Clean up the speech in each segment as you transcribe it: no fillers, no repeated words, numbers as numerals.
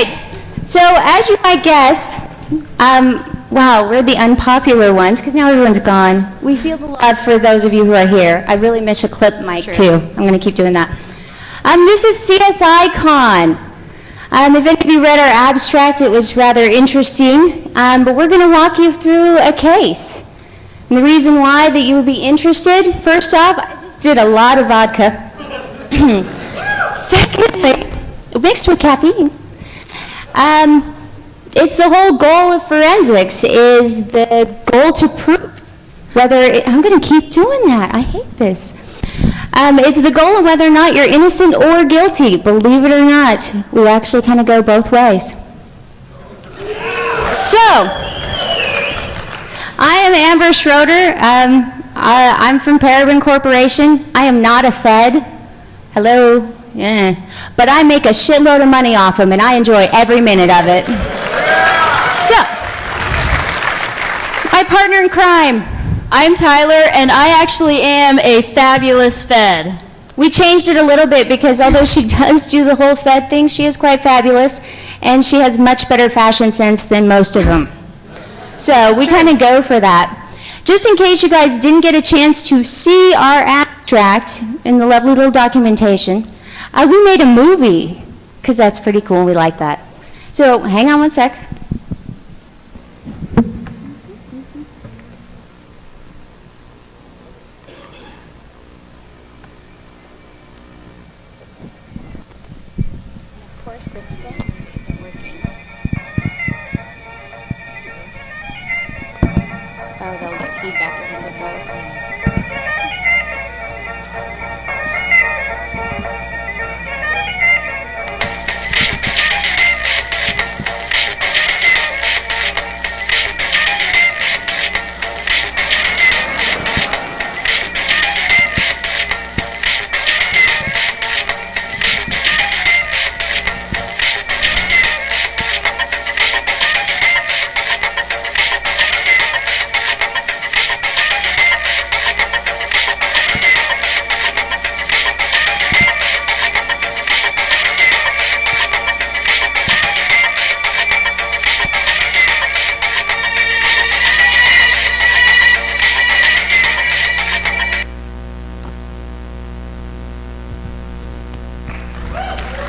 right. So as you might guess, wow, we're the unpopular ones because now everyone's gone. We feel the love for those of you who are here. I really miss a clip mic too. I'm going to keep doing that. This is CSI Con. If any of you read our abstract, it was rather interesting. But we're going to walk you through a case. And the reason why that you would be interested, first off, I just did a lot of vodka. Secondly, mixed with caffeine. It's the whole goal of forensics is the goal to prove whether, I'm going to keep doing that. I hate this. It's the goal of whether or not you're innocent or guilty. Believe it or not, we actually kind of go both ways. So, I am Amber Schroader. I'm from Paraben Corporation. I am not a Fed. Hello? Yeah. But I make a shitload of money off them, and I enjoy every minute of it. So, my partner in crime. I'm Tyler, and I actually am a fabulous Fed. We changed it a little bit because although she does do the whole Fed thing, she is quite fabulous, and she has much better fashion sense than most of them. So we kind of go for that. Just in case you guys didn't get a chance to see our abstract in the lovely little documentation, we made a movie, because that's pretty cool, we like that. So hang on one sec.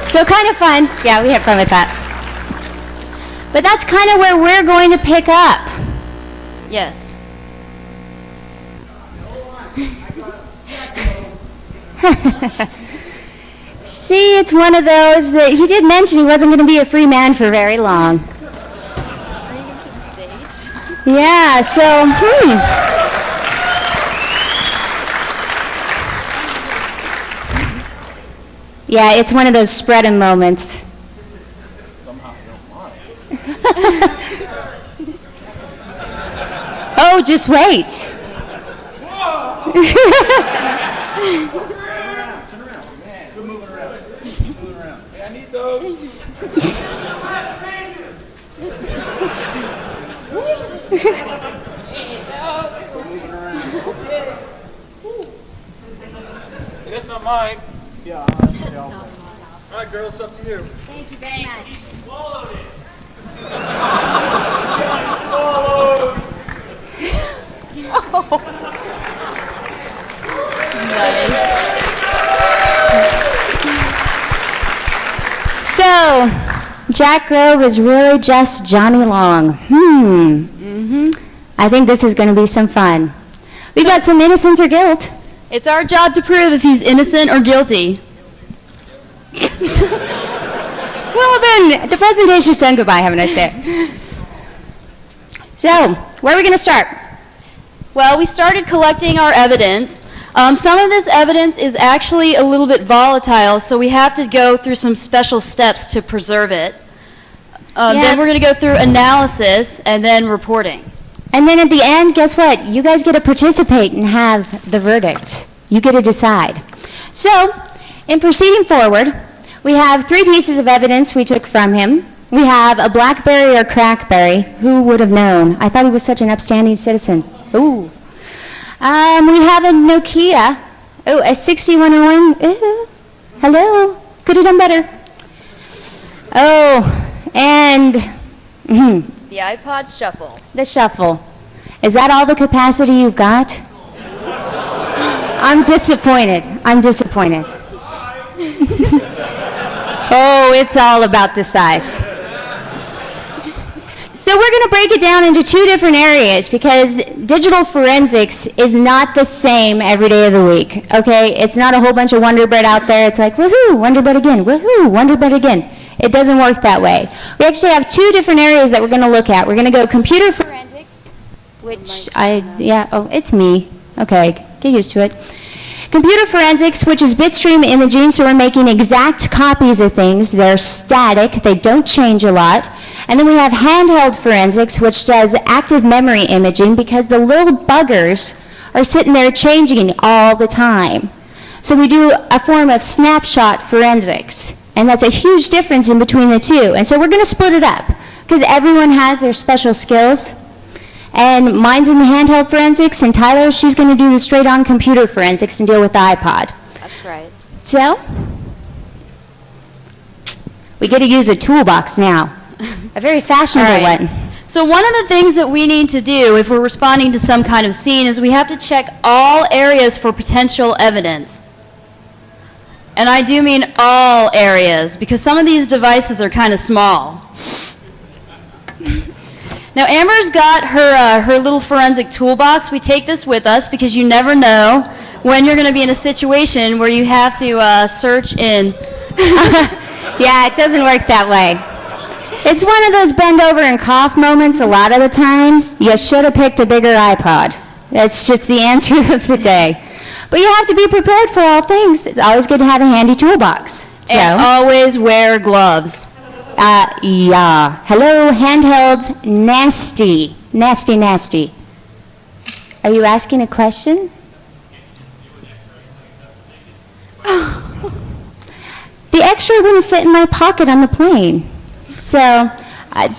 So kind of fun. Yeah, we have fun with that. But that's kind of where we're going to pick up. Yes. See, it's one of those that he did mention he wasn't going to be a free man for very long. Bring him to the stage. Yeah, so, Yeah, it's one of those spread 'em moments. Somehow I don't mind. Oh, just wait. Turn around. Man, quit moving around. Hey, I need those. Moving around. Hey, that's not mine. Yeah, all right, girls, it's up to you. Thank you very much. He swallowed it. Swallowed. Nice. So, Jack Grove is really just Johnny Long. I think this is going to be some fun. We've got some innocence or guilt. It's our job to prove if he's innocent or guilty. Well then, the presentation's done. Goodbye. Have a nice day. So, where are we going to start? Well, we started collecting our evidence. Some of this evidence is actually a little bit volatile, so we have to go through some special steps to preserve it. Then we're going to go through analysis and then reporting. And then at the end, guess what? You guys get to participate and have the verdict. You get to decide. So, in proceeding forward, we have 3 pieces of evidence we took from him. We have a BlackBerry or Crackberry. Who would have known? I thought he was such an upstanding citizen. Ooh. We have a Nokia. Oh, a 6101. Ooh. Hello. Could have done better. Oh, And The iPod Shuffle. the shuffle. Is that all the capacity you've got? I'm disappointed. I'm disappointed. Oh, it's all about the size. So we're going to break it down into two different areas because digital forensics is not the same every day of the week, okay? It's not a whole bunch of Wonder Bread out there. It's like, woohoo, Wonder Bread again, woohoo, Wonder Bread again. It doesn't work that way. We actually have two different areas that we're going to look at. We're going to go computer forensics, which it's me. Okay, get used to it. Computer forensics, which is bitstream imaging, so we're making exact copies of things. They're static, they don't change a lot. And then we have handheld forensics, which does active memory imaging because the little buggers are sitting there changing all the time. So we do a form of snapshot forensics, and that's a huge difference in between the two. And so we're going to split it up because everyone has their special skills. And mine's in the handheld forensics, and Tyler, she's going to do the straight-on computer forensics and deal with the iPod. That's right. So, we get to use a toolbox now, a very fashionable one. So one of the things that we need to do if we're responding to some kind of scene is we have to check all areas for potential evidence. And I do mean all areas, because some of these devices are kind of small. Now, Amber's got her little forensic toolbox. We take this with us because you never know when you're going to be in a situation where you have to search in. Yeah, it doesn't work that way. It's one of those bend over and cough moments a lot of the time. You should have picked a bigger iPod. That's just the answer of the day. But you have to be prepared for all things. It's always good to have a handy toolbox. So, And always wear gloves. yeah. Hello, handhelds, nasty. Nasty, nasty. Are you asking a question? The X-ray wouldn't fit in my pocket on the plane. So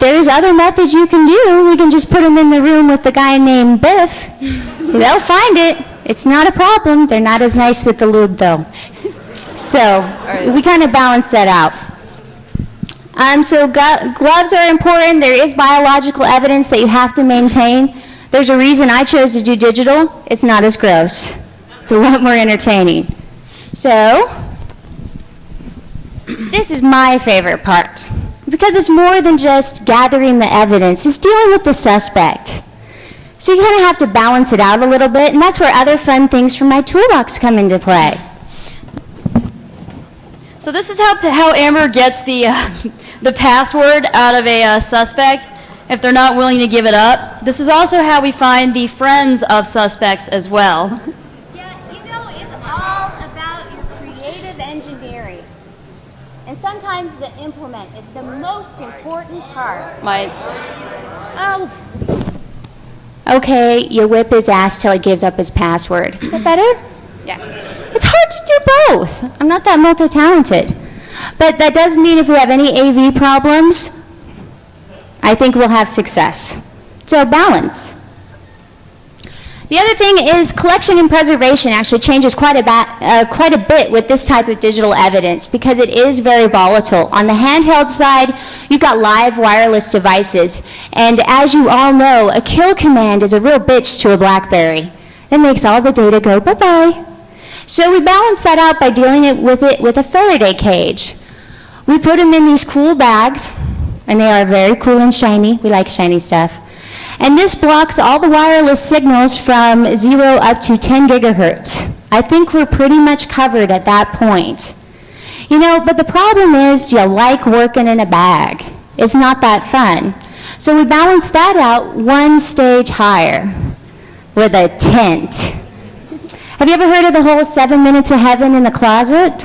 there's other methods you can do. We can just put them in the room with the guy named Biff. They'll find it. It's not a problem. They're not as nice with the lube, though. So we kind of balance that out. So gloves are important. There is biological evidence that you have to maintain. There's a reason I chose to do digital. It's not as gross. It's a lot more entertaining. So this is my favorite part because it's more than just gathering the evidence. It's dealing with the suspect. So you kind of have to balance it out a little bit, and that's where other fun things from my toolbox come into play. So this is how Amber gets the password out of a suspect if they're not willing to give it up. This is also how we find the friends of suspects as well. Yeah, it's all about your creative engineering. And sometimes the implement is the most important part. Okay, you whip his ass till he gives up his password. Is that better? Yeah. It's hard to do both. I'm not that multi-talented. But that does mean if we have any AV problems, I think we'll have success. So balance. The other thing is collection and preservation actually changes quite a bit with this type of digital evidence because it is very volatile. On the handheld side, you've got live wireless devices. And as you all know, a kill command is a real bitch to a BlackBerry. It makes all the data go bye-bye. So we balance that out by dealing with it with a Faraday cage. We put them in these cool bags, and they are very cool and shiny. We like shiny stuff. And this blocks all the wireless signals from 0 up to 10 gigahertz. I think we're pretty much covered at that point. But the problem is, do you like working in a bag? It's not that fun. So we balance that out one stage higher with a tent. Have you ever heard of the whole 7 minutes of heaven in the closet?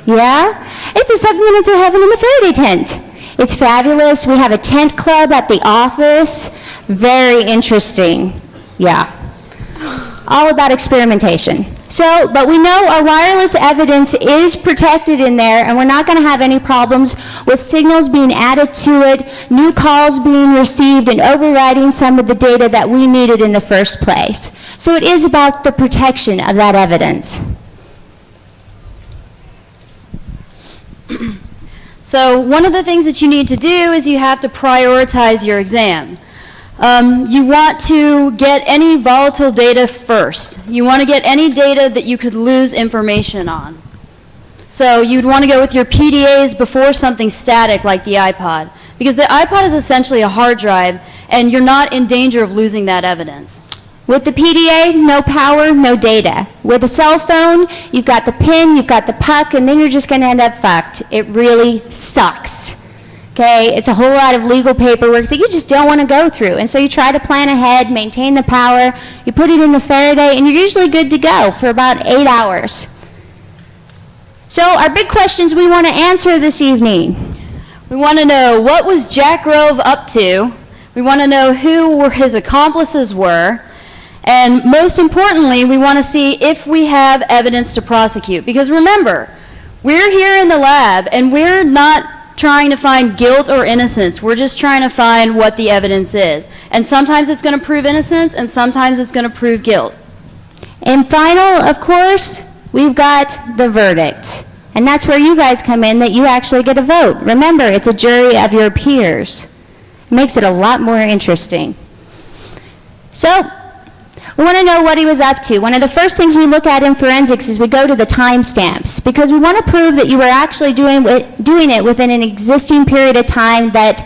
Yeah? It's a 7 minutes of heaven in the Faraday tent. It's fabulous. We have a tent club at the office. Very interesting. Yeah. All about experimentation. But we know our wireless evidence is protected in there, and we're not going to have any problems with signals being added to it, new calls being received, and overriding some of the data that we needed in the first place. So it is about the protection of that evidence. So one of the things that you need to do is you have to prioritize your exam. You want to get any volatile data first. You want to get any data that you could lose information on. So you'd want to go with your PDAs before something static like the iPod, because the iPod is essentially a hard drive, and you're not in danger of losing that evidence. With the PDA, no power, no data. With a cell phone, you've got the pin, you've got the puck, and then you're just going to end up fucked. It really sucks. Okay, it's a whole lot of legal paperwork that you just don't want to go through. And so you try to plan ahead, maintain the power, you put it in the Faraday, and you're usually good to go for about 8 hours. So our big questions we want to answer this evening. We want to know what was Jack Grove up to. We want to know who his accomplices were. And most importantly, we want to see if we have evidence to prosecute. Because remember, we're here in the lab, and we're not trying to find guilt or innocence. We're just trying to find what the evidence is. And sometimes it's going to prove innocence, and sometimes it's going to prove guilt. And final, of course, we've got the verdict. And that's where you guys come in, that you actually get a vote. Remember, it's a jury of your peers. It makes it a lot more interesting. So, we want to know what he was up to. One of the first things we look at in forensics is we go to the timestamps, because we want to prove that you were actually doing it within an existing period of time that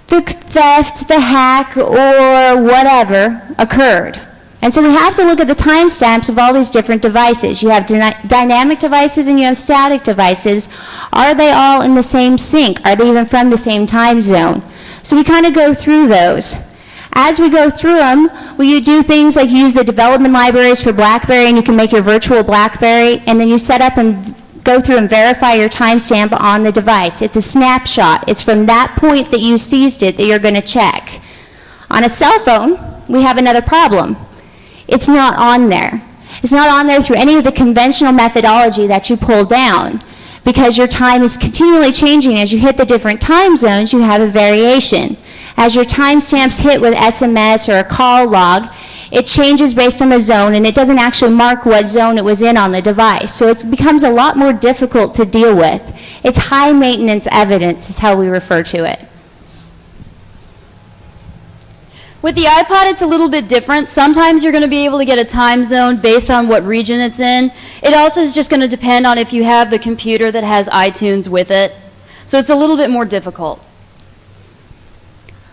the theft, the hack, or whatever occurred. And so we have to look at the timestamps of all these different devices. You have dynamic devices and you have static devices. Are they all in the same sync? Are they even from the same time zone? So we kind of go through those. As we go through them, you do things like use the development libraries for BlackBerry, and you can make your virtual BlackBerry, and then you set up and go through and verify your timestamp on the device. It's a snapshot. It's from that point that you seized it that you're going to check. On a cell phone, we have another problem. It's not on there. It's not on there through any of the conventional methodology that you pull down, because your time is continually changing. As you hit the different time zones, you have a variation. As your timestamps hit with SMS or a call log, it changes based on the zone, and it doesn't actually mark what zone it was in on the device. So it becomes a lot more difficult to deal with. It's high maintenance evidence is how we refer to it. With the iPod, it's a little bit different. Sometimes you're going to be able to get a time zone based on what region it's in. It also is just going to depend on if you have the computer that has iTunes with it. So it's a little bit more difficult.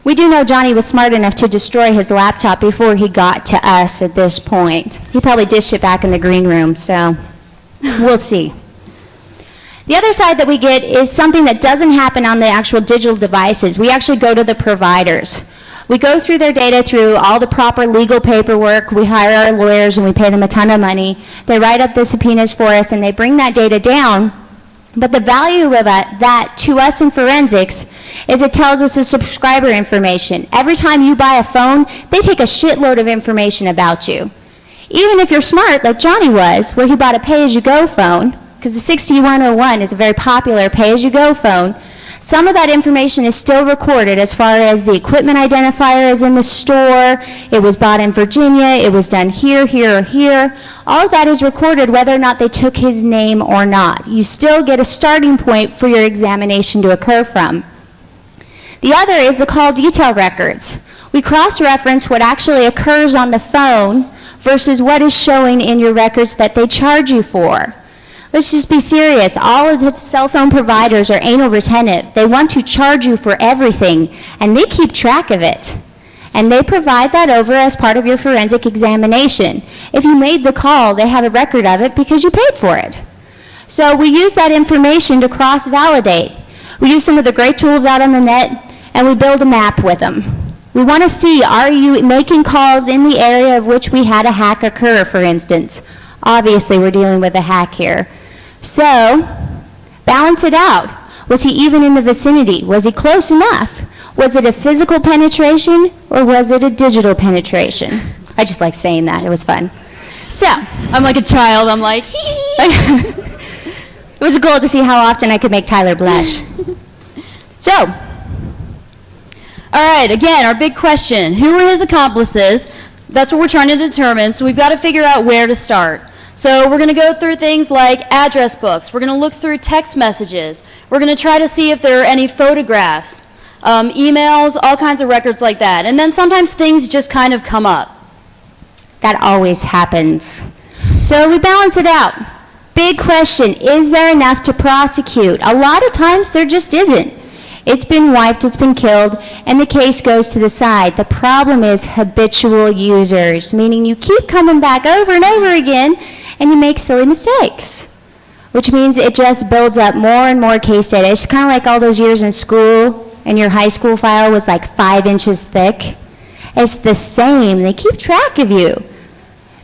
We do know Johnny was smart enough to destroy his laptop before he got to us at this point. He probably dished it back in the green room, so we'll see. The other side that we get is something that doesn't happen on the actual digital devices. We actually go to the providers. We go through their data through all the proper legal paperwork. We hire our lawyers and we pay them a ton of money. They write up the subpoenas for us and they bring that data down. But the value of that to us in forensics is it tells us the subscriber information. Every time you buy a phone, they take a shitload of information about you. Even if you're smart, like Johnny was, where he bought a pay-as-you-go phone, because the 6101 is a very popular pay-as-you-go phone, some of that information is still recorded as far as the equipment identifier is in the store, it was bought in Virginia, it was done here, here, or here. All of that is recorded whether or not they took his name or not. You still get a starting point for your examination to occur from. The other is the call detail records. We cross-reference what actually occurs on the phone versus what is showing in your records that they charge you for. Let's just be serious. All of the cell phone providers are anal retentive. They want to charge you for everything, and they keep track of it. And they provide that over as part of your forensic examination. If you made the call, they have a record of it because you paid for it. So we use that information to cross-validate. We use some of the great tools out on the net, and we build a map with them. We want to see, are you making calls in the area of which we had a hack occur, for instance? Obviously, we're dealing with a hack here. So, balance it out. Was he even in the vicinity? Was he close enough? Was it a physical penetration or was it a digital penetration? I just like saying that. It was fun. So, I'm like a child. I'm like, it was a goal to see how often I could make Tyler blush. So, all right, again, our big question. Who were his accomplices? That's what we're trying to determine, so we've got to figure out where to start. So we're going to go through things like address books. We're going to look through text messages. We're going to try to see if there are any photographs, emails, all kinds of records like that. And then sometimes things just kind of come up. That always happens. So we balance it out. Big question, is there enough to prosecute? A lot of times there just isn't. It's been wiped, it's been killed, and the case goes to the side. The problem is habitual users, meaning you keep coming back over and over again, and you make silly mistakes, which means it just builds up more and more case data. It's kind of like all those years in school, and your high school file was like 5 inches thick. It's the same. They keep track of you.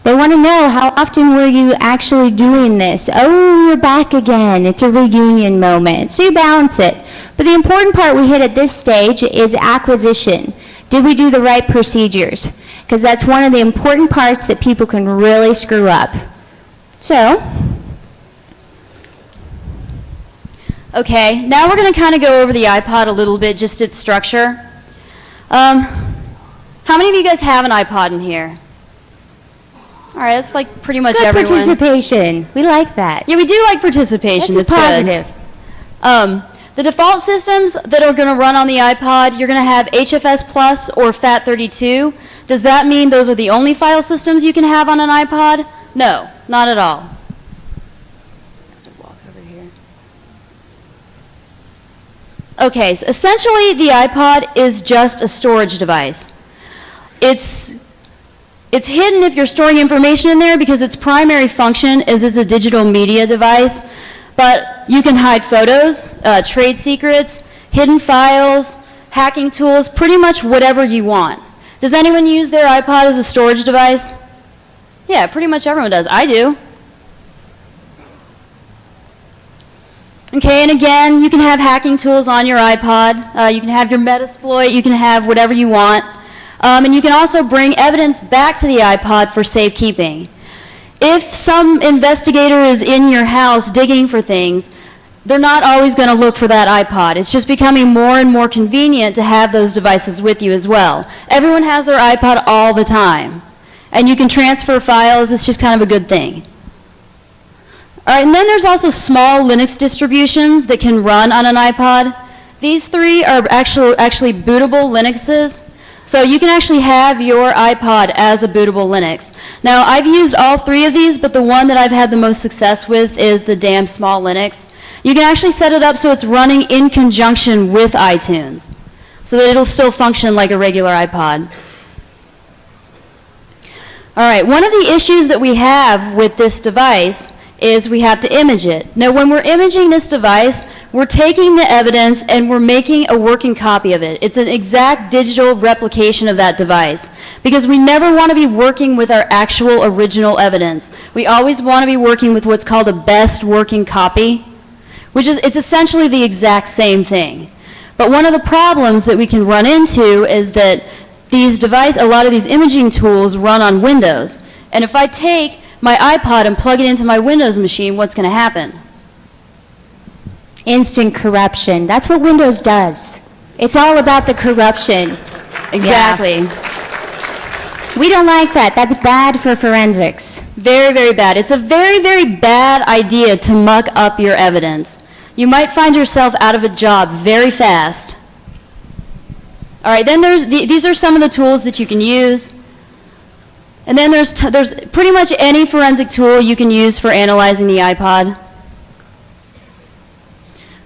They want to know, how often were you actually doing this? Oh, you're back again. It's a reunion moment. So you balance it. But the important part we hit at this stage is acquisition. Did we do the right procedures? Because that's one of the important parts that people can really screw up. So, okay, now we're going to kind of go over the iPod a little bit, just its structure. How many of you guys have an iPod in here? All right, that's like pretty much good everyone. participation. We like that. Yeah, we do like participation. This is It's positive. The default systems that are going to run on the iPod, you're going to have HFS Plus or FAT32. Does that mean those are the only file systems you can have on an iPod? No, not at all. So I have to walk over here. Okay, so essentially the iPod is just a storage device. It's hidden if you're storing information in there because its primary function is as a digital media device. But you can hide photos, trade secrets, hidden files, hacking tools, pretty much whatever you want. Does anyone use their iPod as a storage device? Yeah, pretty much everyone does. I do. Okay, and again, you can have hacking tools on your iPod. You can have your Metasploit. You can have whatever you want. And you can also bring evidence back to the iPod for safekeeping. If some investigator is in your house digging for things, they're not always going to look for that iPod. It's just becoming more and more convenient to have those devices with you as well. Everyone has their iPod all the time. And you can transfer files. It's just kind of a good thing. All right, and then there's also small Linux distributions that can run on an iPod. These three are actually bootable Linuxes. So you can actually have your iPod as a bootable Linux. Now, I've used all three of these, but the one that I've had the most success with is the damn small Linux. You can actually set it up so it's running in conjunction with iTunes, so that it'll still function like a regular iPod. All right, one of the issues that we have with this device is we have to image it. Now, when we're imaging this device, we're taking the evidence and we're making a working copy of it. It's an exact digital replication of that device because we never want to be working with our actual original evidence. We always want to be working with what's called a best working copy, which is, it's essentially the exact same thing. But one of the problems that we can run into is that a lot of these imaging tools run on Windows. And if I take my iPod and plug it into my Windows machine, what's going to happen? Instant corruption. That's what Windows does. It's all about the corruption. Exactly. Yeah. We don't like that. That's bad for forensics. Very, very bad. It's a very, very bad idea to muck up your evidence. You might find yourself out of a job very fast. All right, then these are some of the tools that you can use. And then there's pretty much any forensic tool you can use for analyzing the iPod.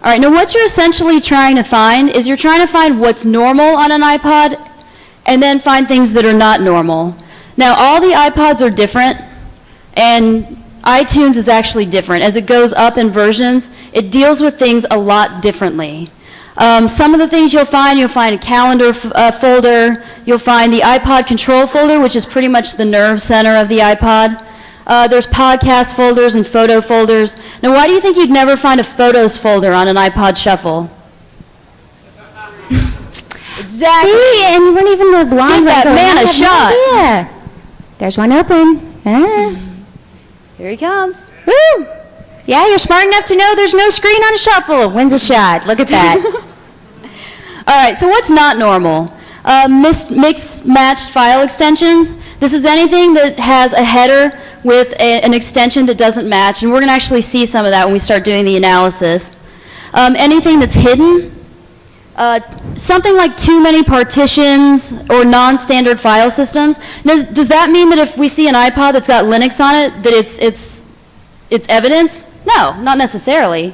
All right, now what you're essentially trying to find is you're trying to find what's normal on an iPod and then find things that are not normal. Now, all the iPods are different, and iTunes is actually different. As it goes up in versions, it deals with things a lot differently. Some of the things you'll find a calendar folder, you'll find the iPod control folder, which is pretty much the nerve center of the iPod. There's podcast folders and photo folders. Now, why do you think you'd never find a photos folder on an iPod Shuffle? Exactly. See, and you weren't even the blind. Give that man a shot. Yeah. There's one open. Ah. Here he comes. Woo! Yeah, you're smart enough to know there's no screen on a Shuffle. Wins a shot. Look at that. All right, so what's not normal? Mixed matched file extensions. This is anything that has a header with an extension that doesn't match, and we're going to actually see some of that when we start doing the analysis. Anything that's hidden. Something like too many partitions or non-standard file systems. Does that mean that if we see an iPod that's got Linux on it, that it's evidence? No, not necessarily.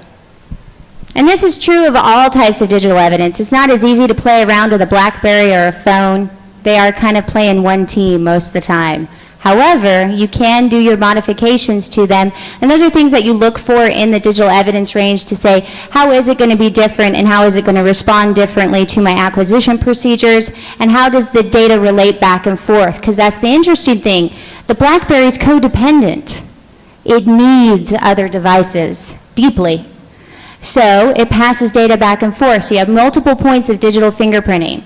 And this is true of all types of digital evidence. It's not as easy to play around with a BlackBerry or a phone. They are kind of playing one team most of the time. However, you can do your modifications to them, and those are things that you look for in the digital evidence range to say, how is it going to be different, and how is it going to respond differently to my acquisition procedures, and how does the data relate back and forth? Because that's the interesting thing. The BlackBerry is codependent. It needs other devices deeply. So it passes data back and forth. So you have multiple points of digital fingerprinting.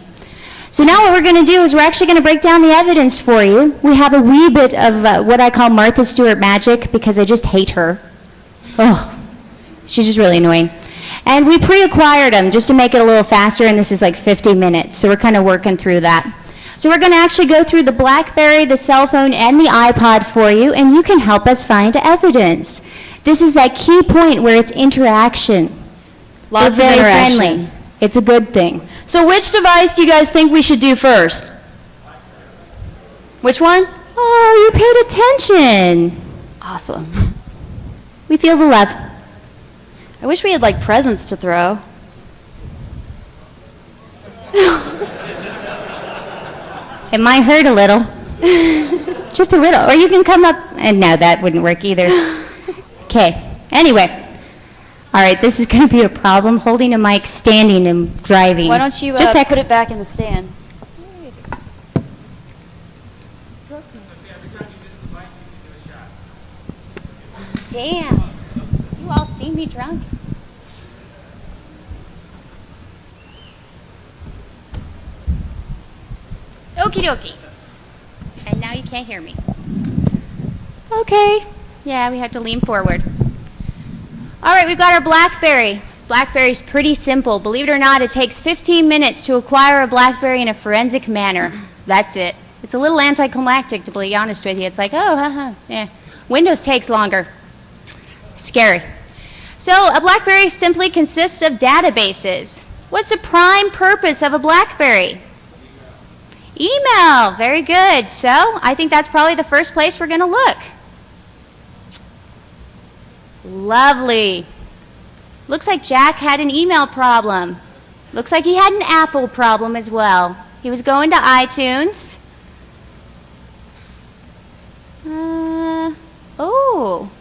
So now what we're going to do is we're actually going to break down the evidence for you. We have a wee bit of what I call Martha Stewart magic, because I just hate her. Oh, she's just really annoying. And we pre-acquired them just to make it a little faster, and this is like 50 minutes. So we're kind of working through that. So we're going to actually go through the BlackBerry, the cell phone, and the iPod for you, and you can help us find evidence. This is that key point where it's interaction. Lots They're of very interaction. friendly. It's a good thing. So which device do you guys think we should do first? Which one? Oh, you paid attention. Awesome. We feel the love. I wish we had like presents to throw. It might hurt a little. Just a little. Or you can come up, and no, that wouldn't work either. Okay, anyway. All right, this is going to be a problem, holding a mic, standing, and driving. Why don't you Just put it back in the stand? Damn. You all see me drunk? Okie dokie. And now you can't hear me. Okay. Yeah, we have to lean forward. All right, we've got our BlackBerry. BlackBerry's pretty simple. Believe it or not, it takes 15 minutes to acquire a BlackBerry in a forensic manner. That's it. It's a little anticlimactic, to be honest with you. It's like, oh, haha, yeah. Windows takes longer. Scary. So a BlackBerry simply consists of databases. What's the prime purpose of a BlackBerry? Email. Very good. So I think that's probably the first place we're going to look. Lovely. Looks like Jack had an email problem. Looks like he had an Apple problem as well. He was going to iTunes. Oh.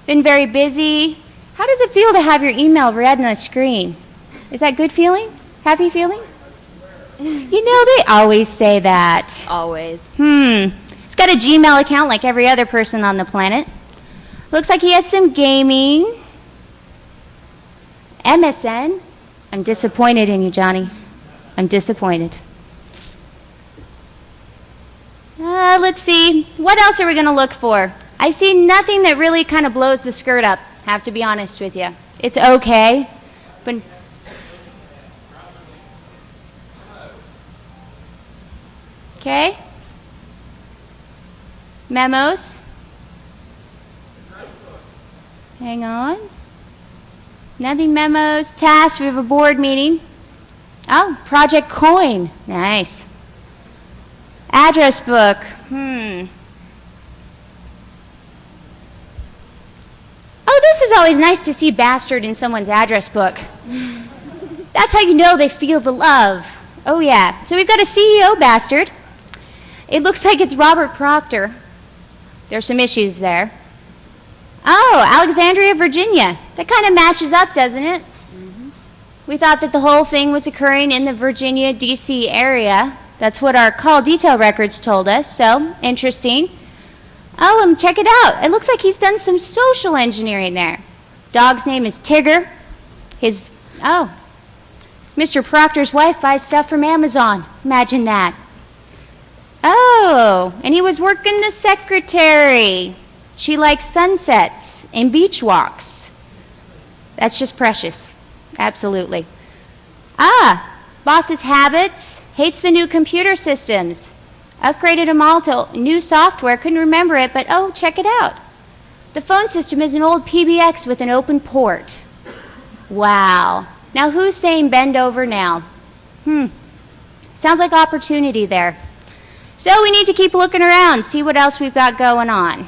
Been very busy. How does it feel to have your email read on a screen? Is that good feeling? Happy feeling? You know, they always say that. Always. He's got a Gmail account like every other person on the planet. Looks like he has some gaming. MSN. I'm disappointed in you, Johnny. I'm disappointed. Let's see. What else are we going to look for? I see nothing that really kind of blows the skirt up, have to be honest with you. It's okay, but... Okay. Memos. Hang on. Nothing memos. Tasks. We have a board meeting. Oh, Project Cohen. Nice. Address book. Oh, this is always nice to see bastard in someone's address book. That's how you know they feel the love. Oh, yeah. So we've got a CEO bastard. It looks like it's Robert Proctor. There's some issues there. Oh, Alexandria, Virginia. That kind of matches up, doesn't it? Mm-hmm. We thought that the whole thing was occurring in the Virginia, D.C. area. That's what our call detail records told us, so interesting. Oh, and check it out. It looks like he's done some social engineering there. Dog's name is Tigger. Mr. Proctor's wife buys stuff from Amazon. Imagine that. Oh, and he was working the secretary. She likes sunsets and beach walks. That's just precious. Absolutely. Boss's habits. Hates the new computer systems. Upgraded them all to new software. Couldn't remember it, but oh, check it out. The phone system is an old PBX with an open port. Wow. Now who's saying bend over now? Sounds like opportunity there. So we need to keep looking around, see what else we've got going on.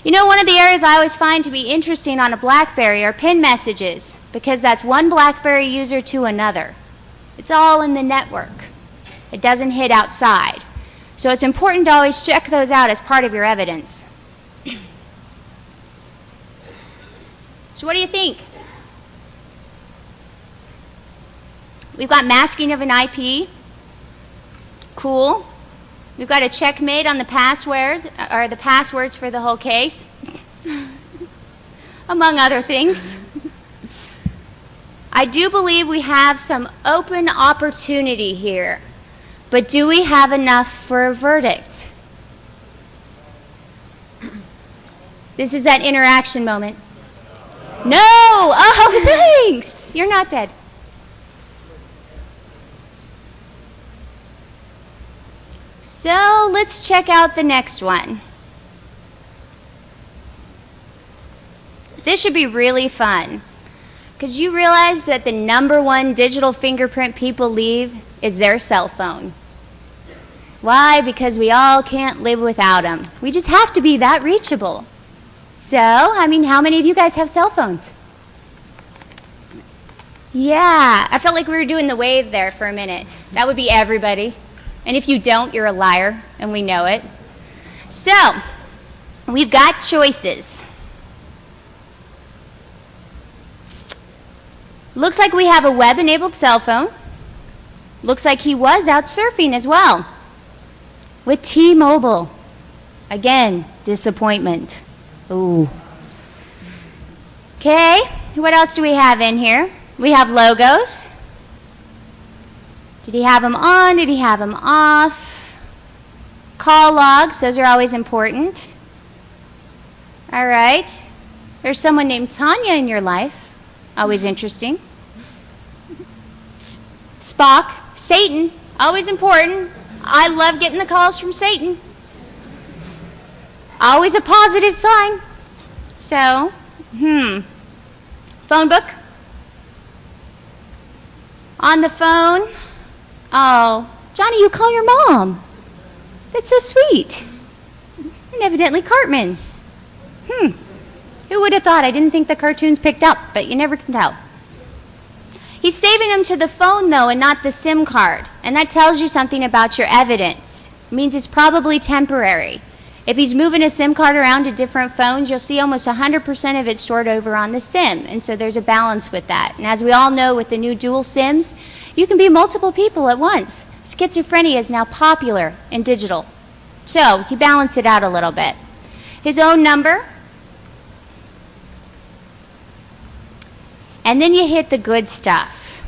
You know, one of the areas I always find to be interesting on a BlackBerry are pin messages, because that's one BlackBerry user to another. It's all in the network. It doesn't hit outside. So it's important to always check those out as part of your evidence. So what do you think? We've got masking of an IP. Cool. We've got a checkmate on the passwords, or the passwords for the whole case, among other things. I do believe we have some open opportunity here, but do we have enough for a verdict? This is that interaction moment. No! Oh, thanks! You're not dead. So let's check out the next one. This should be really fun, because you realize that the #1 digital fingerprint people leave is their cell phone. Why? Because we all can't live without them. We just have to be that reachable. So, I mean, how many of you guys have cell phones? Yeah, I felt like we were doing the wave there for a minute. That would be everybody. And if you don't, you're a liar, and we know it. So, we've got choices. Looks like we have a web-enabled cell phone. Looks like he was out surfing as well. With T-Mobile. Again, disappointment. Ooh. Okay, what else do we have in here? We have logos. Did he have them on? Did he have them off? Call logs, those are always important. All right. There's someone named Tanya in your life. Always interesting. Spock, Satan, always important. I love getting the calls from Satan. Always a positive sign. So, phone book. On the phone. Oh, Johnny, you call your mom. That's so sweet. And evidently Cartman. Who would have thought? I didn't think the cartoons picked up, but you never can tell. He's saving them to the phone, though, and not the SIM card. And that tells you something about your evidence. It means it's probably temporary. If he's moving a SIM card around to different phones, you'll see almost 100% of it stored over on the SIM. And so there's a balance with that. And as we all know, with the new dual SIMs, you can be multiple people at once. Schizophrenia is now popular in digital. So you balance it out a little bit. His own number. And then you hit the good stuff.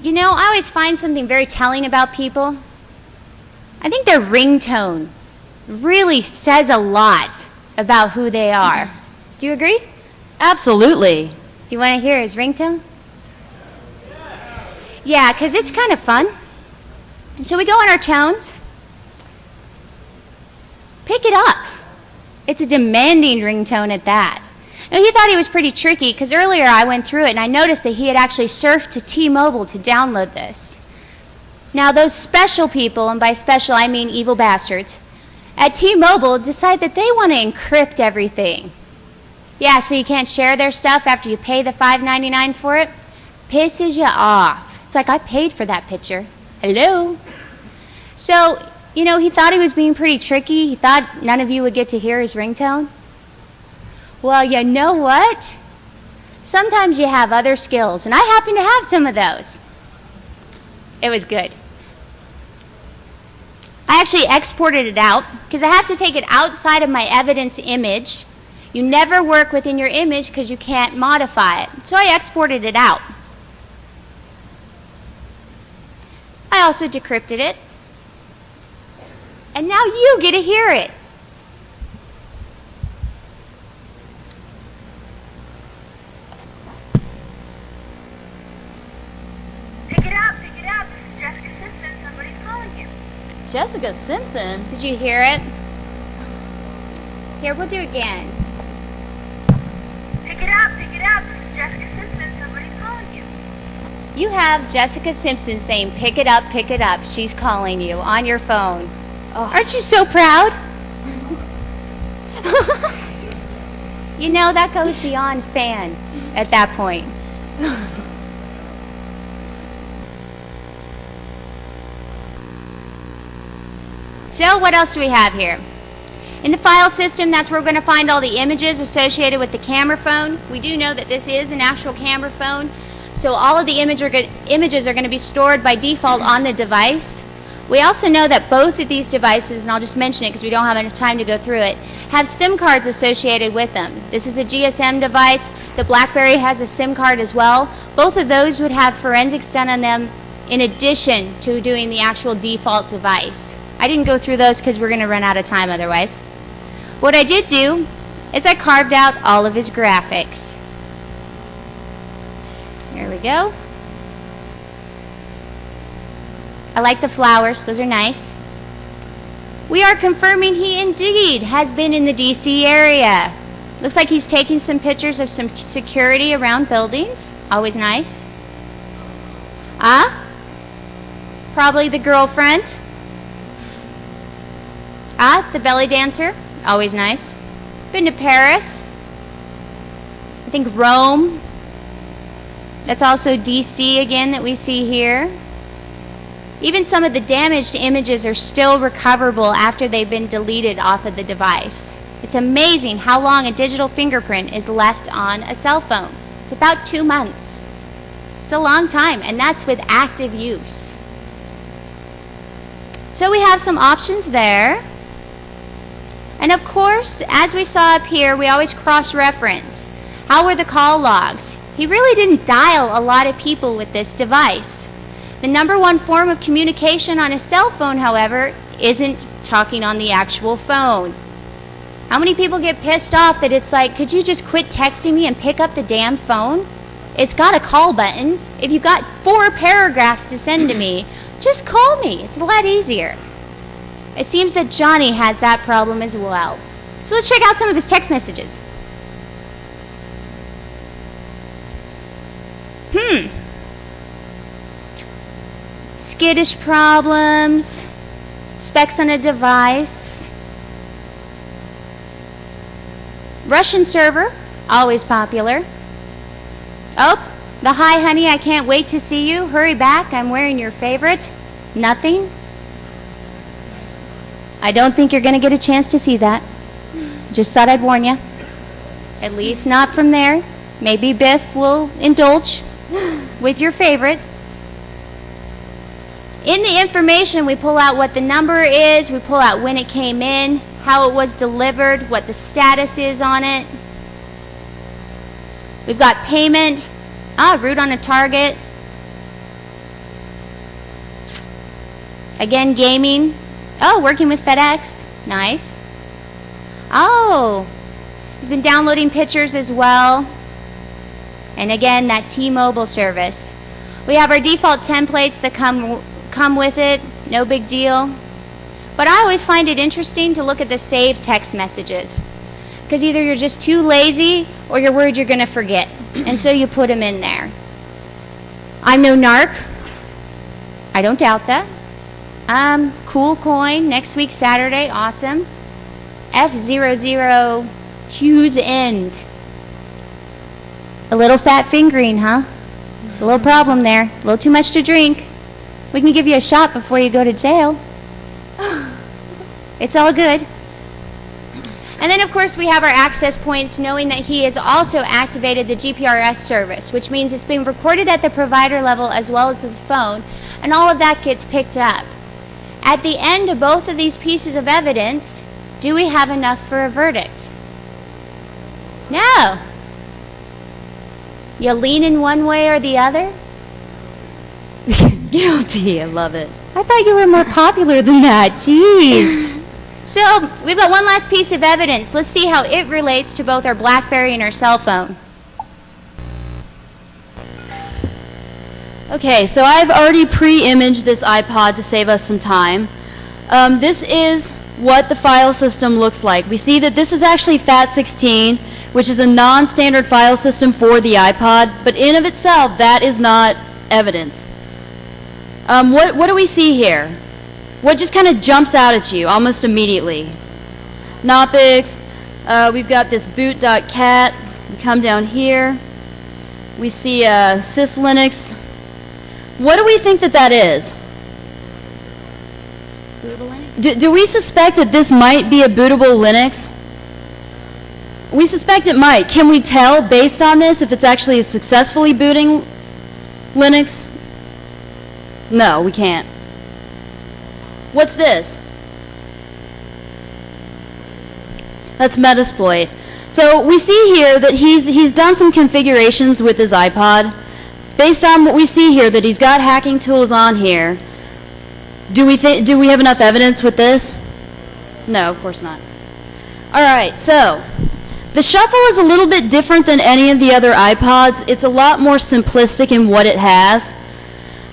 You know, I always find something very telling about people. I think their ringtone really says a lot about who they are. Do you agree? Absolutely. Do you want to hear his ringtone? Yeah, because it's kind of fun. And so we go on our tones. Pick it up. It's a demanding ringtone at that. Now, he thought he was pretty tricky, because earlier I went through it and I noticed that he had actually surfed to T-Mobile to download this. Now, those special people, and by special I mean evil bastards, at T-Mobile decide that they want to encrypt everything. Yeah, so you can't share their stuff after you pay the $5.99 for it. Pisses you off. It's like, I paid for that picture. Hello? So, you know, he thought he was being pretty tricky. He thought none of you would get to hear his ringtone. Well, you know what? Sometimes you have other skills, and I happen to have some of those. It was good. I actually exported it out, because I have to take it outside of my evidence image. You never work within your image because you can't modify it. So I exported it out. I also decrypted it. And now you get to hear it. Jessica Simpson. Did you hear it? Here, we'll do it again. Pick it up, pick it up. This is Jessica Simpson. Somebody's calling you. You have Jessica Simpson saying, pick it up, she's calling you on your phone. Oh. Aren't you so proud? You know, that goes beyond fan at that point. So what else do we have here? In the file system, that's where we're going to find all the images associated with the camera phone. We do know that this is an actual camera phone, so all of the images are going to be stored by default on the device. We also know that both of these devices, and I'll just mention it because we don't have enough time to go through it, have SIM cards associated with them. This is a GSM device. The BlackBerry has a SIM card as well. Both of those would have forensics done on them in addition to doing the actual default device. I didn't go through those because we're going to run out of time otherwise. What I did do is I carved out all of his graphics. Here we go. I like the flowers, those are nice. We are confirming he indeed has been in the DC area. Looks like he's taking some pictures of some security around buildings. Always nice. Probably the girlfriend. The belly dancer. Always nice. Been to Paris. I think Rome. That's also DC again that we see here. Even some of the damaged images are still recoverable after they've been deleted off of the device. It's amazing how long a digital fingerprint is left on a cell phone. It's about 2 months. It's a long time, and that's with active use. So we have some options there. And of course, as we saw up here, we always cross-reference. How were the call logs? He really didn't dial a lot of people with this device. The number one form of communication on a cell phone, however, isn't talking on the actual phone. How many people get pissed off that it's like, could you just quit texting me and pick up the damn phone? It's got a call button. If you've got 4 paragraphs to send to me, just call me. It's a lot easier. It seems that Johnny has that problem as well. So let's check out some of his text messages. Skittish problems, specs on a device. Russian server, always popular. Oh, the hi honey, I can't wait to see you. Hurry back, I'm wearing your favorite. Nothing. I don't think you're going to get a chance to see that. Just thought I'd warn you. At least not from there. Maybe Biff will indulge with your favorite. In the information, we pull out what the number is, we pull out when it came in, how it was delivered, what the status is on it. We've got payment, route on a target. Again, gaming. Oh, working with FedEx. Nice. Oh, he's been downloading pictures as well. And again, that T-Mobile service. We have our default templates that come with it. No big deal. But I always find it interesting to look at the saved text messages. Because either you're just too lazy or you're worried you're going to forget. And so you put them in there. I'm no narc. I don't doubt that. Cool coin, next week Saturday, awesome. F00 Q's end. A little fat fingering, huh? A little problem there. A little too much to drink. We can give you a shot before you go to jail. It's all good. And then, of course, we have our access points, knowing that he has also activated the GPRS service, which means it's being recorded at the provider level as well as the phone, and all of that gets picked up. At the end of both of these pieces of evidence, do we have enough for a verdict? No. You lean in one way or the other? Guilty, I love it. I thought you were more popular than that. Jeez. So, we've got one last piece of evidence. Let's see how it relates to both our BlackBerry and our cell phone. Okay, so I've already pre-imaged this iPod to save us some time. This is what the file system looks like. We see that this is actually FAT16, which is a non-standard file system for the iPod, but in of itself, that is not evidence. What do we see here? What just kind of jumps out at you almost immediately? Knoppix, we've got this boot.cat, we come down here, we see syslinux. What do we think that that is? Bootable Linux? Do we suspect that this might be a bootable Linux? We suspect it might. Can we tell based on this if it's actually successfully booting Linux? No, we can't. What's this? That's Metasploit. So we see here that he's done some configurations with his iPod. Based on what we see here, that he's got hacking tools on here, do we have enough evidence with this? No, of course not. All right, so the Shuffle is a little bit different than any of the other iPods. It's a lot more simplistic in what it has.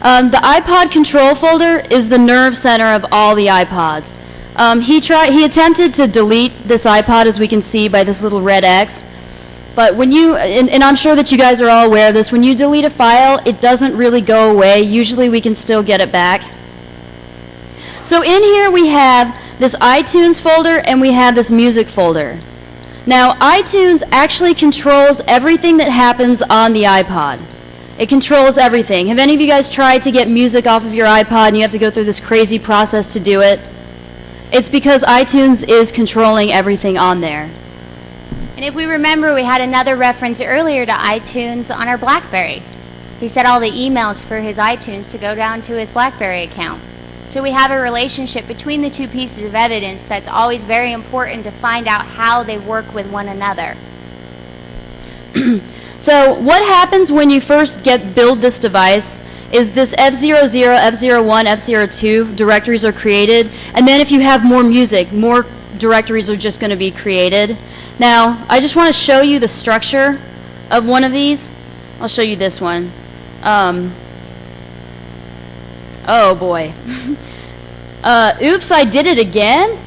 The iPod control folder is the nerve center of all the iPods. He attempted to delete this iPod, as we can see by this little red X. But when you, and I'm sure that you guys are all aware of this, when you delete a file, it doesn't really go away. Usually we can still get it back. So in here we have this iTunes folder and we have this music folder. Now iTunes actually controls everything that happens on the iPod. It controls everything. Have any of you guys tried to get music off of your iPod and you have to go through this crazy process to do it? It's because iTunes is controlling everything on there. And if we remember, we had another reference earlier to iTunes on our BlackBerry. He set all the emails for his iTunes to go down to his BlackBerry account. So we have a relationship between the two pieces of evidence that's always very important to find out how they work with one another. So what happens when you first build this device is this F00, F01, F02 directories are created, and then if you have more music, more directories are just going to be created. Now, I just want to show you the structure of one of these. I'll show you this one. Oh boy. Oops, I did it again?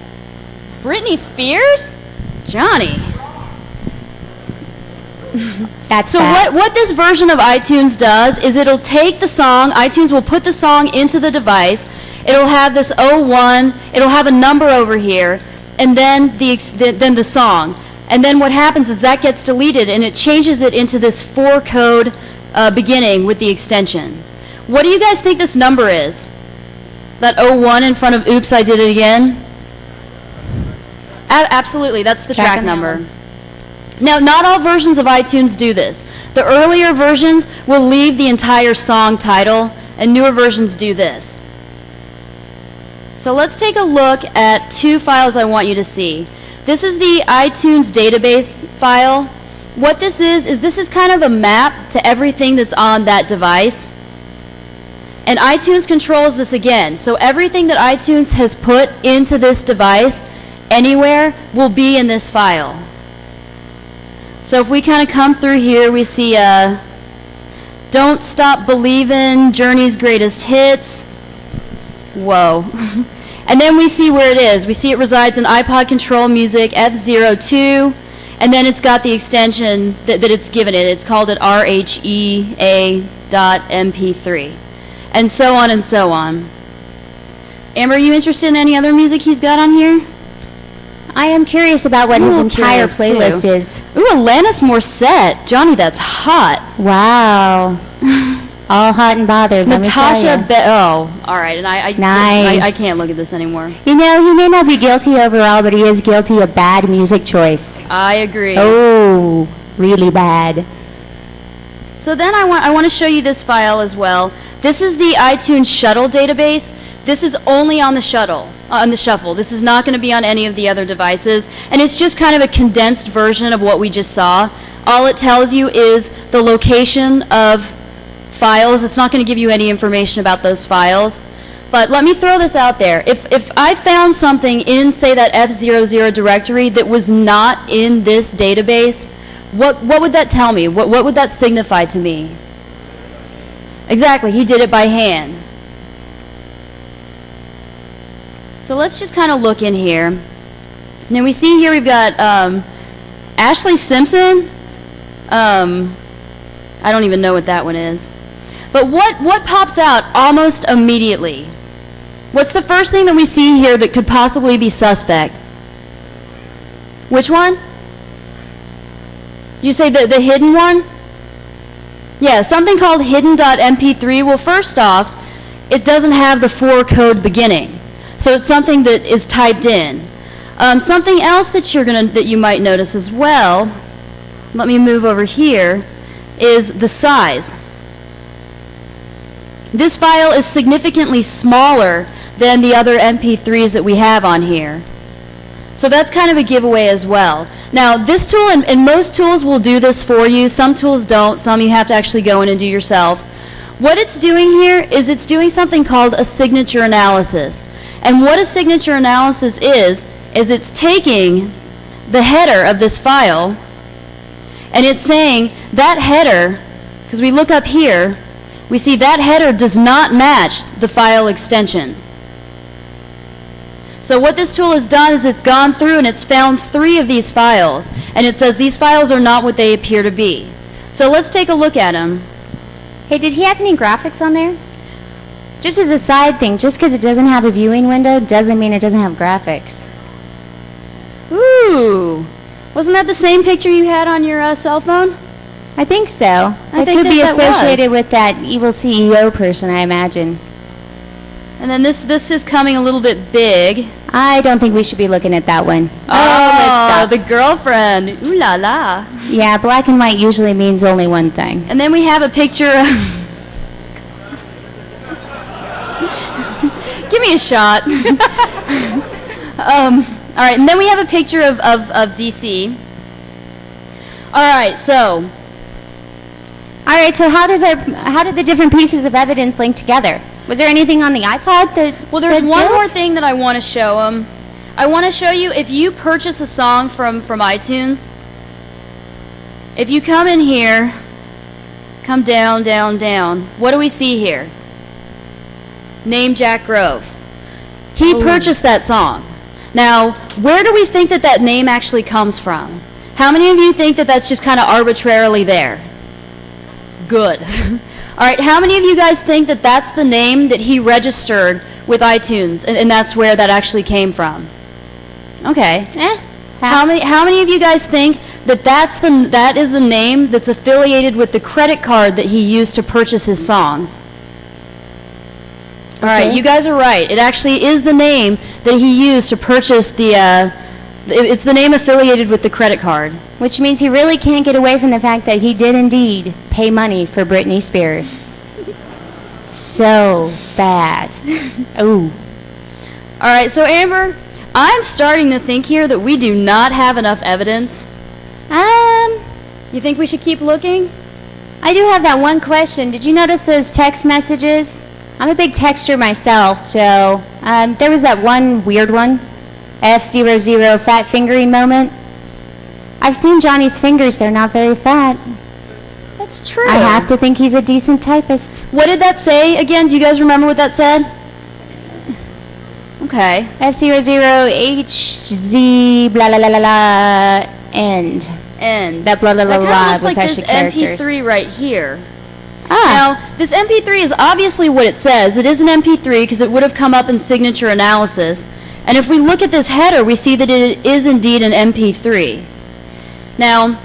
Britney Spears? Johnny. That's So what this version of iTunes does is it'll take the song, iTunes will put the song into the device, it'll have this 01, it'll have a number over here, and then the song. And then what happens is that gets deleted and it changes it into this 4-code beginning with the extension. What do you guys think this number is? That 01 in front of oops, I did it again? Absolutely, that's the track number. Now, not all versions of iTunes do this. The earlier versions will leave the entire song title, and newer versions do this. So let's take a look at two files I want you to see. This is the iTunes database file. What this is kind of a map to everything that's on that device. And iTunes controls this again. So everything that iTunes has put into this device anywhere will be in this file. So if we kind of come through here, we see Don't Stop Believin', Journey's Greatest Hits. Whoa. And then we see where it is. We see it resides in iPod Control Music F02, and then it's got the extension that it's given it. It's called it RHEA.mp3, and so on and so on. Amber, are you interested in any other music he's got on here? I am curious about what his entire playlist is. Ooh, Alanis Morissette. Johnny, that's hot. Wow. All hot and bothered, let me tell Natasha ya. Oh, all right. And I can't look at this anymore. You know, he may not be guilty overall, but he is guilty of bad music choice. I agree. Oh, really bad. So then I want to show you this file as well. This is the iTunes Shuttle database. This is only on the Shuffle. This is not going to be on any of the other devices, and it's just kind of a condensed version of what we just saw. All it tells you is the location of files. It's not going to give you any information about those files. But let me throw this out there. If I found something in, say, that F00 directory that was not in this database, what would that tell me? What would that signify to me? Exactly, he did it by hand. So let's just kind of look in here. Now we see here we've got Ashley Simpson. I don't even know what that one is. But what pops out almost immediately? What's the first thing that we see here that could possibly be suspect? Which one? You say the hidden one? Yeah, something called hidden.mp3. Well, first off, it doesn't have the 4 code beginning. So it's something that is typed in. Something else that you might notice as well, let me move over here, is the size. This file is significantly smaller than the other MP3s that we have on here. So that's kind of a giveaway as well. Now, this tool and most tools will do this for you. Some tools don't. Some you have to actually go in and do yourself. What it's doing here is it's doing something called a signature analysis. And what a signature analysis is it's taking the header of this file and it's saying that header, because we look up here, we see that header does not match the file extension. So what this tool has done is it's gone through and it's found 3 of these files, and it says these files are not what they appear to be. So let's take a look at them. Hey, did he have any graphics on there? Just as a side thing, just because it doesn't have a viewing window doesn't mean it doesn't have graphics. Ooh, wasn't that the same picture you had on your cell phone? I think so. It think could be that was. associated with that evil CEO person, I imagine. And then this is coming a little bit big. I don't think we should be looking at that one. Let's Oh, stop. the girlfriend. Ooh la la. Yeah, black and white usually means only one thing. And then we have a picture of... Give me a shot. All right, and then we have a picture of DC. All right, so how did the different pieces of evidence link together? Was there anything on the iPod that well, there's said one guilt? more thing that I want to show them. I want to show you if you purchase a song from iTunes, if you come in here, come down, down, down, what do we see here? Name Jack Grove. He purchased that song. Now, where do we think that name actually comes from? How many of you think that that's just kind of arbitrarily there? Good. All right, how many of you guys think that that's the name that he registered with iTunes, and that's where that actually came from? Okay. How many of you guys think that that is the name that's affiliated with the credit card that he used to purchase his songs? All right, you guys are right. It actually is the name that he used to purchase it's the name affiliated with the credit card. Which means he really can't get away from the fact that he did indeed pay money for Britney Spears. So bad. Ooh. All right, so Amber, I'm starting to think here that we do not have enough evidence. You think we should keep looking? I do have that one question. Did you notice those text messages? I'm a big texter myself, so there was that one weird one, F00 fat fingering moment. I've seen Johnny's fingers, they're not very fat. That's true. I have to think he's a decent typist. What did that say again? Do you guys remember what that said? Okay. F00 HZ blah blah blah blah blah end. And that blah blah blah that blah kind of was looks like actually this characters. MP3 right here. Ah. Now, this MP3 is obviously what it says. It is an MP3 because it would have come up in signature analysis. And if we look at this header, we see that it is indeed an MP3. Now,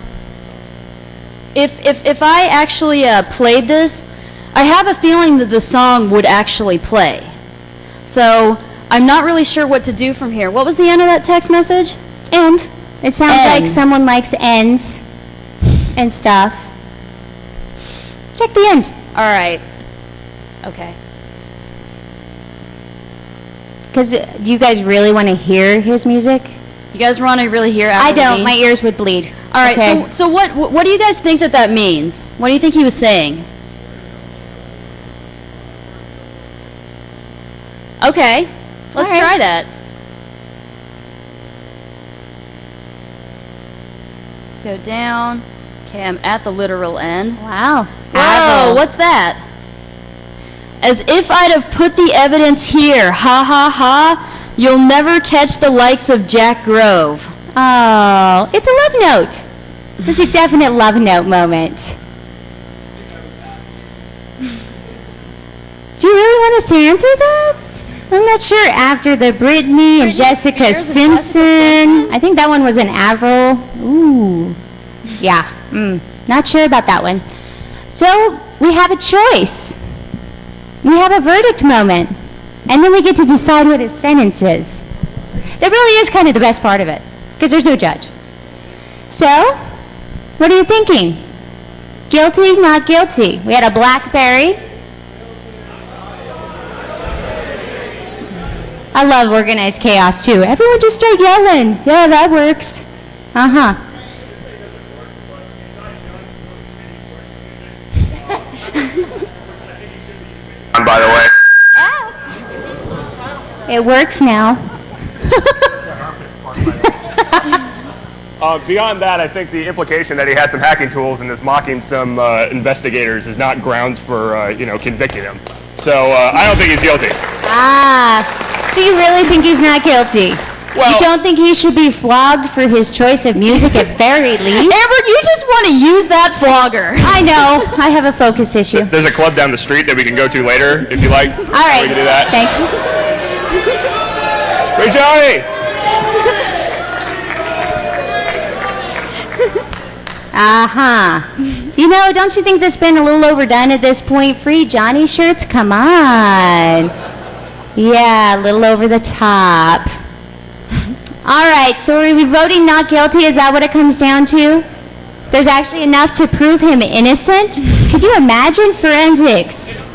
if I actually played this, I have a feeling that the song would actually play. So I'm not really sure what to do from here. What was the end of that text message? End. It sounds End. like someone likes ends and stuff. Check the end. All right. Okay. Because do you guys really want to hear his music? You guys want to really hear I Apple don't. Z? My ears would bleed. All right. Okay. So what do you guys think that means? What do you think he was saying? Okay. Let's All right. try that. Let's go down. Okay, I'm at the literal end. Wow. Whoa, Apple. what's that? As if I'd have put the evidence here. Ha ha ha. You'll never catch the likes of Jack Grove. Oh, it's a love note. It's a definite love note moment. Do you really want to say answer that? I'm not sure. After the Britney and Jessica Simpson. I think that one was an Avril. Ooh. Yeah. Not sure about that one. So we have a choice. We have a verdict moment. And then we get to decide what his sentence is. That really is kind of the best part of it, because there's no judge. So, what are you thinking? Guilty, not guilty? We had a BlackBerry. I love organized chaos too. Everyone just start yelling. Yeah, that works. Uh-huh. By the way. It works now. Beyond that, I think the implication that he has some hacking tools and is mocking some investigators is not grounds for, convicting him. So I don't think he's guilty. So you really think he's not guilty? Well, you don't think he should be flogged for his choice of music at very least? Amber, you just want to use that flogger. I know. I have a focus issue. There's a club down the street that we can go to later, if you like. All right. We can do that. Thanks. Hey, Johnny! Don't you think that's been a little overdone at this point? Free Johnny shirts? Come on. Yeah, a little over the top. All right, so are we voting not guilty? Is that what it comes down to? There's actually enough to prove him innocent? Could you imagine forensics?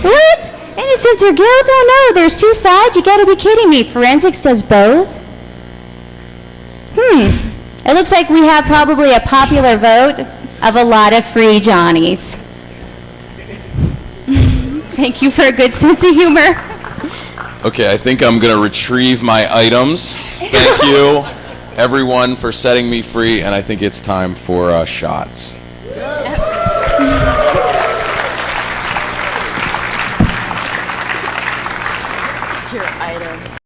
What? Innocence or guilt? Oh no, there's two sides? You gotta be kidding me. Forensics does both? It looks like we have probably a popular vote of a lot of free Johnnies. Thank you for a good sense of humor. Okay, I think I'm going to retrieve my items. Thank you, everyone, for setting me free, and I think it's time for shots.